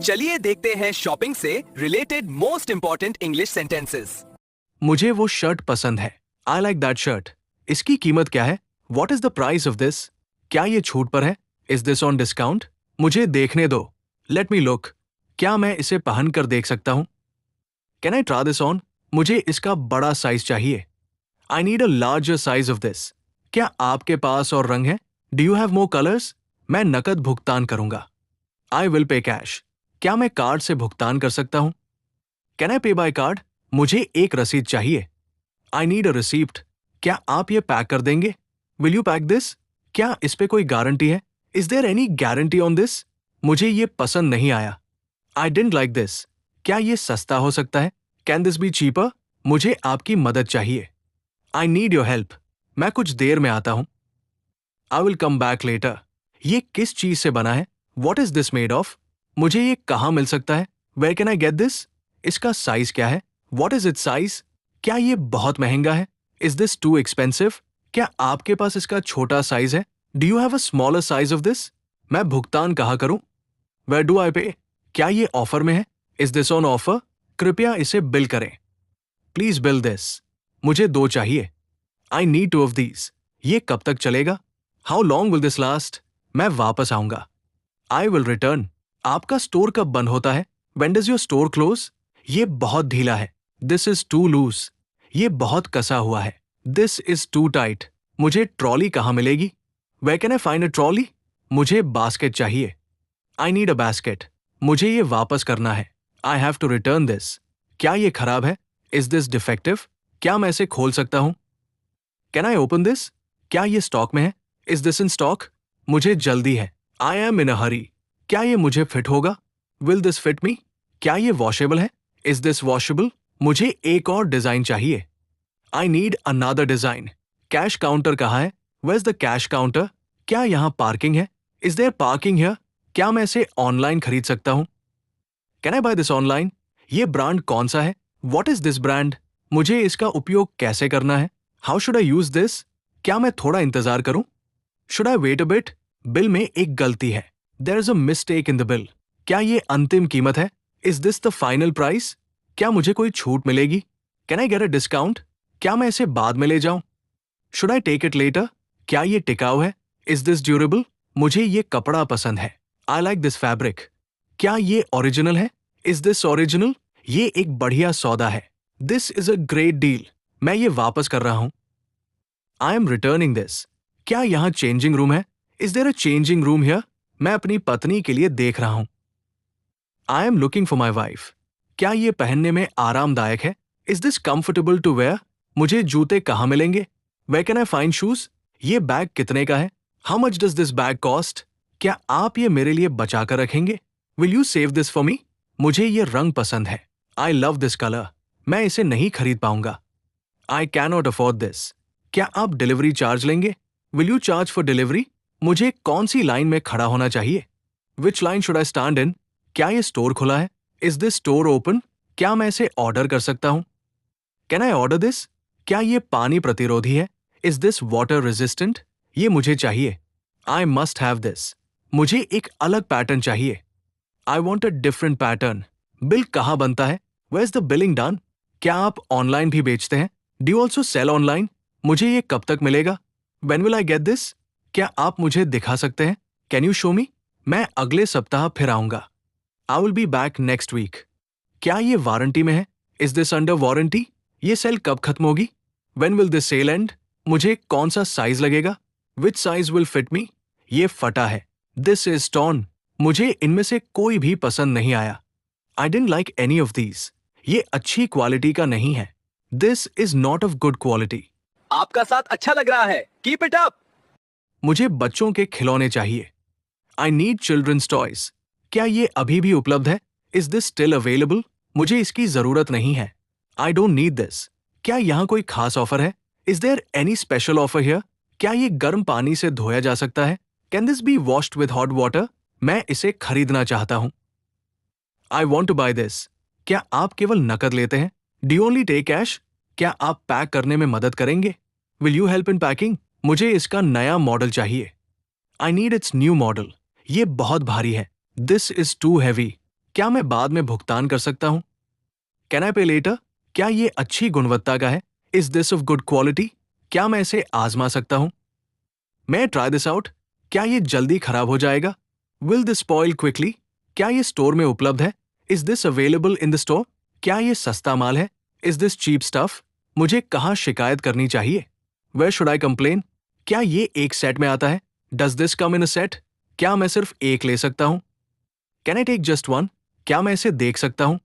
चलिए देखते हैं शॉपिंग से related most important English sentences. मुझे वो शर्ट पसंद है। I like that shirt. इसकी कीमत क्या है? What is the price of this? क्या ये छूट पर है? Is this on discount? मुझे देखने दो। Let me look. क्या मैं इसे पहन कर देख सकता हूँ? Can I try this on? मुझे इसका बड़ा साइज चाहिए। I need a larger size of this. क्या आपके पास और रंग है? Do you have more colours? मैं नकद भुगतान करूंगा। I will pay cash. क्या मैं कार्ड से भुगतान कर सकता हूं? कैन आई पे बाय कार्ड? मुझे एक रसीद चाहिए। I need a receipt. क्या आप ये पैक कर देंगे? Will you pack this? क्या इस पे कोई गारंटी है? Is there any guarantee on this? मुझे ये पसंद नहीं आया। I didn't like this. क्या ये सस्ता हो सकता है? Can this be cheaper? मुझे आपकी मदद चाहिए। I need your help. मैं कुछ देर में आता हूं। I will come back later. ये किस चीज से बना है? What is this made of? मुझे ये कहाँ मिल सकता है? Where can I get this? इसका साइज क्या है? What is it size? क्या ये बहुत महंगा है? Is this too expensive? क्या आपके पास इसका छोटा साइज है? Do you have a smaller size of this? मैं भुगतान कहाँ करूं? वेयर डू आई पे? क्या ये ऑफर में है? Is this on offer? कृपया इसे बिल करें। Please bill this. मुझे दो चाहिए। I need two of these. ये कब तक चलेगा? How long will this last? मैं वापस आऊंगा। I will return. आपका स्टोर कब बंद होता है? When does your store close? ये बहुत ढीला है। This is too loose. ये बहुत कसा हुआ है। This is too tight. मुझे ट्रॉली कहाँ मिलेगी? Where can I find a trolley? मुझे बास्केट चाहिए। I need a basket. मुझे ये वापस करना है। I have to return this. क्या ये खराब है? Is this defective? क्या मैं इसे खोल सकता हूँ? Can I open this? क्या ये स्टॉक में है? Is this in stock? मुझे जल्दी है। I am in a hurry. क्या ये मुझे फिट होगा? Will this fit me? क्या ये वॉशेबल है? Is this washable? मुझे एक और डिजाइन चाहिए। I need another design. Cash counter कहाँ है? Where's the cash counter? क्या यहाँ पार्किंग है? Is there parking here? क्या मैं इसे ऑनलाइन खरीद सकता हूँ? Can I buy this online? ये ब्रांड कौन सा है? What is this brand? मुझे इसका उपयोग कैसे करना है? How should I use this? क्या मैं थोड़ा इंतजार करूं? Should I wait a bit? Bill में एक गलती है। There is a mistake in the bill. क्या ये अंतिम कीमत है? Is this the final price? क्या मुझे कोई छूट मिलेगी? Can I get a discount? क्या मैं इसे बाद में ले जाऊं? Should I take it later? क्या ये टिकाऊ है? Is this durable? मुझे ये कपड़ा पसंद है। I like this fabric. क्या ये ओरिजिनल है? Is this original? ये एक बढ़िया सौदा है। This is a great deal. मैं ये वापस कर रहा हूं। I am returning this. क्या यहाँ चेंजिंग रूम है? Is there a changing room here? मैं अपनी पत्नी के लिए देख रहा हूं। I am looking for my wife. क्या ये पहनने में आरामदायक है? Is this comfortable to wear? मुझे जूते कहाँ मिलेंगे? Where can I find shoes? ये बैग कितने का है? How much does this bag cost? क्या आप ये मेरे लिए बचा कर रखेंगे? Will you save this for me? मुझे ये रंग पसंद है। I love this color. मैं इसे नहीं खरीद पाऊंगा। I cannot afford this. क्या आप डिलीवरी चार्ज लेंगे? Will you charge for delivery? मुझे कौन सी लाइन में खड़ा होना चाहिए? Which line should I stand in? क्या ये स्टोर खुला है? Is this store open? क्या मैं इसे ऑर्डर कर सकता हूँ? Can I order this? क्या ये पानी प्रतिरोधी है? Is this water resistant? ये मुझे चाहिए। I must have this. मुझे एक अलग पैटर्न चाहिए। I want a different pattern. Bill कहाँ बनता है? Where's the billing done? क्या आप ऑनलाइन भी बेचते हैं? Do you also sell online? मुझे ये कब तक मिलेगा? When will I get this? क्या आप मुझे दिखा सकते हैं? Can you show me? मैं अगले सप्ताह फिर आऊंगा। I will be back next week. क्या ये वारंटी में है? Is this under warranty? ये सेल कब खत्म होगी? When will this sale end? मुझे कौन सा साइज लगेगा? Which size will fit me? ये फटा है। This is torn. मुझे इनमें से कोई भी पसंद नहीं आया। I didn't like any of these. ये अच्छी क्वालिटी का नहीं है। This is not of good quality. आपका साथ अच्छा लग रहा है। Keep it up. मुझे बच्चों के खिलौने चाहिए। I need children's toys. क्या ये अभी भी उपलब्ध है? Is this still available? मुझे इसकी जरूरत नहीं है। I don't need this. क्या यहाँ कोई खास ऑफर है? Is there any special offer here? क्या ये गर्म पानी से धोया जा सकता है? Can this be washed with hot water? मैं इसे खरीदना चाहता हूँ। I want to buy this. क्या आप केवल नकद लेते हैं? Do you only take cash? क्या आप पैक करने में मदद करेंगे? Will you help in packing? मुझे इसका नया मॉडल चाहिए। I need its new model. ये बहुत भारी है। This is too heavy. क्या मैं बाद में भुगतान कर सकता हूँ? कैन आई पे लेटर? क्या ये अच्छी गुणवत्ता का है? Is this of good quality? क्या मैं इसे आजमा सकता हूँ? May I try this out? क्या ये जल्दी खराब हो जाएगा? Will this spoil quickly? क्या ये स्टोर में उपलब्ध है? Is this available in the store? क्या ये सस्ता माल है? Is this cheap stuff? मुझे कहाँ शिकायत करनी चाहिए? Where should I complain? क्या ये एक सेट में आता है? Does this come in a set? क्या मैं सिर्फ एक ले सकता हूँ? Can I take just one? क्या मैं इसे देख सकता हूँ?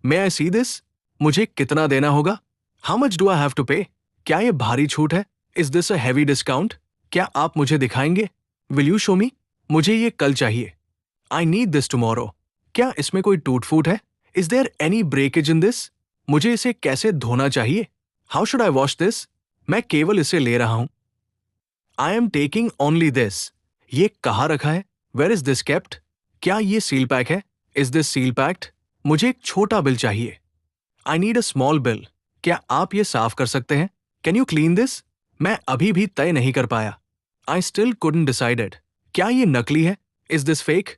May I see this? मुझे कितना देना होगा? How much do I have to pay? क्या ये भारी छूट है? Is this a heavy discount? क्या आप मुझे दिखाएंगे? Will you show me? मुझे ये कल चाहिए. I need this tomorrow. क्या इसमें कोई टूट फूट है? Is there any breakage in this? मुझे इसे कैसे धोना चाहिए? How should I wash this? मैं केवल इसे ले रहा हूं. I am taking only this. ये कहाँ रखा है? Where is this kept? क्या ये सील पैक है? Is this seal packed? मुझे एक छोटा बिल चाहिए. I need a small bill. क्या आप ये साफ कर सकते हैं? Can you clean this? मैं अभी भी तय नहीं कर पाया. I still couldn't decided. क्या ये नकली है? Is this fake?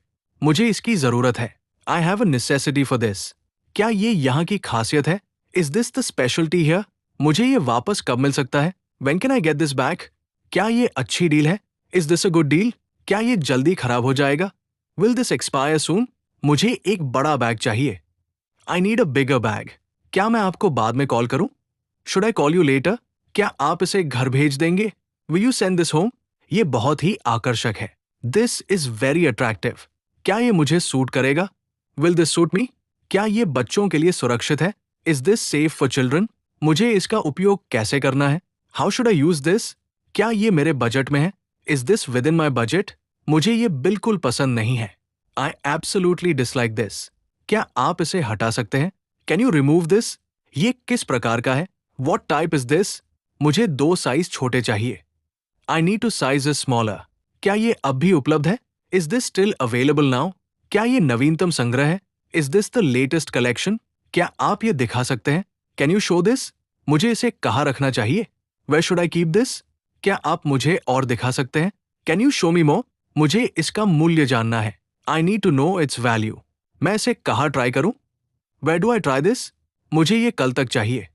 मुझे इसकी जरूरत है. I have a necessity for this. क्या ये यहाँ की खासियत है? Is this the specialty here? मुझे ये वापस कब मिल सकता है? When can I get this back? क्या ये अच्छी डील है? Is this a good deal? क्या ये जल्दी खराब हो जाएगा? Will this expire soon? मुझे एक बड़ा बैग चाहिए. I need a bigger bag. क्या मैं आपको बाद में कॉल करूं? Should I call you later? क्या आप इसे घर भेज देंगे? Will you send this home? ये बहुत ही आकर्षक है. This is very attractive. क्या ये मुझे सूट करेगा? Will this suit me? क्या ये बच्चों के लिए सुरक्षित है? Is this safe for children? मुझे इसका उपयोग कैसे करना है? How should I use this? क्या ये मेरे बजट में है? Is this within my budget? मुझे ये बिल्कुल पसंद नहीं है. I absolutely dislike this. क्या आप इसे हटा सकते हैं? Can you remove this? ये किस प्रकार का है? What type is this? मुझे 2 साइज छोटे चाहिए. I need to size is smaller. क्या ये अब भी उपलब्ध है? Is this still available now? क्या ये नवीनतम संग्रह है? Is this the latest collection? क्या आप ये दिखा सकते हैं? Can you show this? मुझे इसे कहाँ रखना चाहिए? Where should I keep this? क्या आप मुझे और दिखा सकते हैं? Can you show me more? मुझे इसका मूल्य जानना है. I need to know its value. मैं इसे कहाँ ट्राई करूं? Where do I try this? मुझे ये कल तक चाहिए.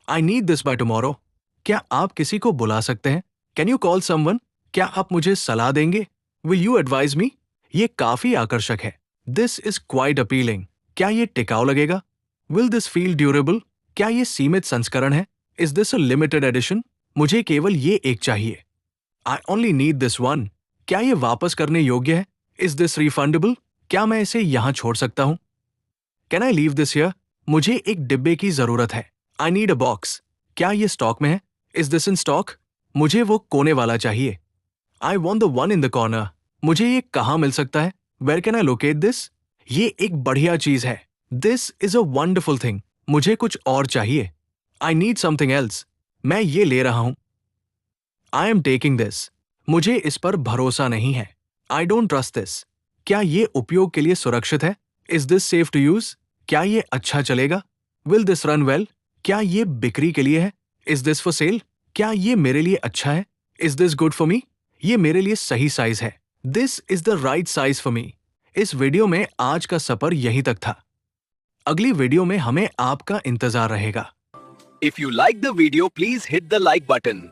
I need this by tomorrow. क्या आप किसी को बुला सकते हैं? Can you call someone? क्या आप मुझे सलाह देंगे? Will you advise me? ये काफी आकर्षक है. This is quite appealing. क्या ये टिकाऊ लगेगा? Will this feel durable? क्या ये सीमित संस्करण है? Is this a limited edition? मुझे केवल ये एक चाहिए. I only need this one. क्या ये वापस करने योग्य है? Is this refundable? क्या मैं इसे यहाँ छोड़ सकता हूँ? Can I leave this here? मुझे एक डिब्बे की जरूरत है. I need a box. क्या ये स्टॉक में है? Is this in stock? मुझे वो कोने वाला चाहिए. I want the one in the corner. मुझे ये कहाँ मिल सकता है? Where can I locate this? ये एक बढ़िया चीज है. This is a wonderful thing. मुझे कुछ और चाहिए. I need something else. मैं ये ले रहा हूं. I am taking this. मुझे इस पर भरोसा नहीं है. I don't trust this. क्या ये उपयोग के लिए सुरक्षित है? Is this safe to use? क्या ये अच्छा चलेगा? Will this run well? क्या ये बिक्री के लिए है? Is this for sale? क्या ये मेरे लिए अच्छा है? Is this good for me? ये मेरे लिए सही साइज है. This is the right size for me. इस वीडियो में आज का सफर यहीं तक था. अगली वीडियो में हमें आपका इंतजार रहेगा. If you like the video, please hit the like button.